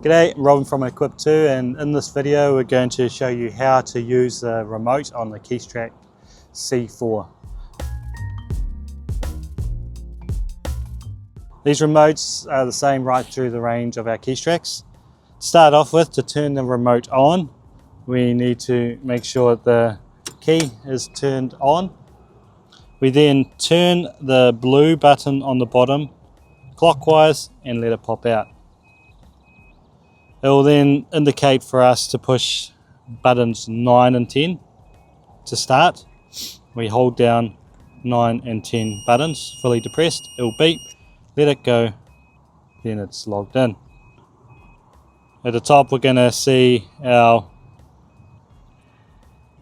G'day, Robin from Equip2, and in this video we're going to show you how to use the remote on the Keestrack C4. These remotes are the same right through the range of our Keestracks. To start off with, to turn the remote on, we need to make sure the key is turned on. We then turn the blue button on the bottom clockwise and let it pop out. It will then indicate for us to push buttons 9 and 10 to start. We hold down 9 and 10 buttons, fully depressed, it will beep, let it go, then it's logged in. At the top we're going to see our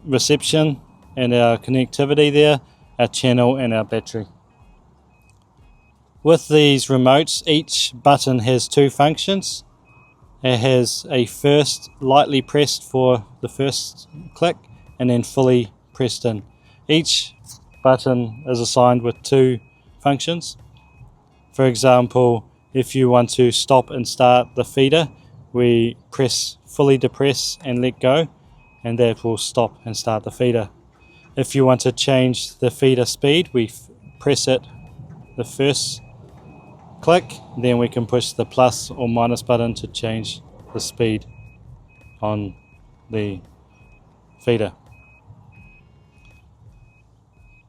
reception and our connectivity there, our channel and our battery. With these remotes, each button has two functions. It has a first lightly pressed for the first click and then fully pressed in. Each button is assigned with two functions. For example, if you want to stop and start the feeder, we press fully depress and let go, and that will stop and start the feeder. If you want to change the feeder speed, we press it the first click, then we can push the plus or minus button to change the speed on the feeder.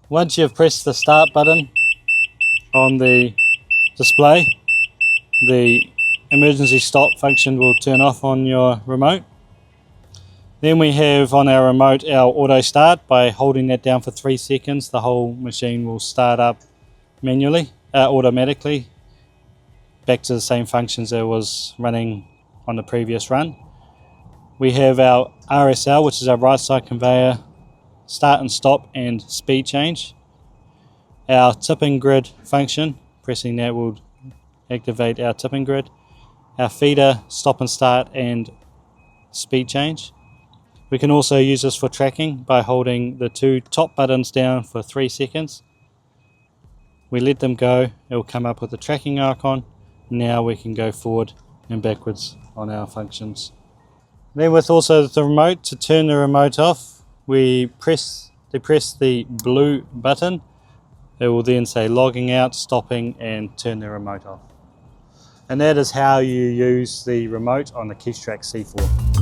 Once you've pressed the start button on the display, the emergency stop function will turn off on your remote. Then we have on our remote our auto start. By holding that down for 3 seconds, the whole machine will start up automatically, back to the same functions it was running on the previous run. We have our RSL, which is our right side conveyor, start and stop and speed change. Our tipping grid function, pressing that will activate our tipping grid. Our feeder, stop and start and speed change. We can also use this for tracking by holding the two top buttons down for 3 seconds. We let them go, it will come up with the tracking icon. Now we can go forward and backwards on our functions. Then with also the remote, to turn the remote off, we depress the blue button. It will then say logging out, stopping, and turn the remote off. And that is how you use the remote on the Keestrack C4.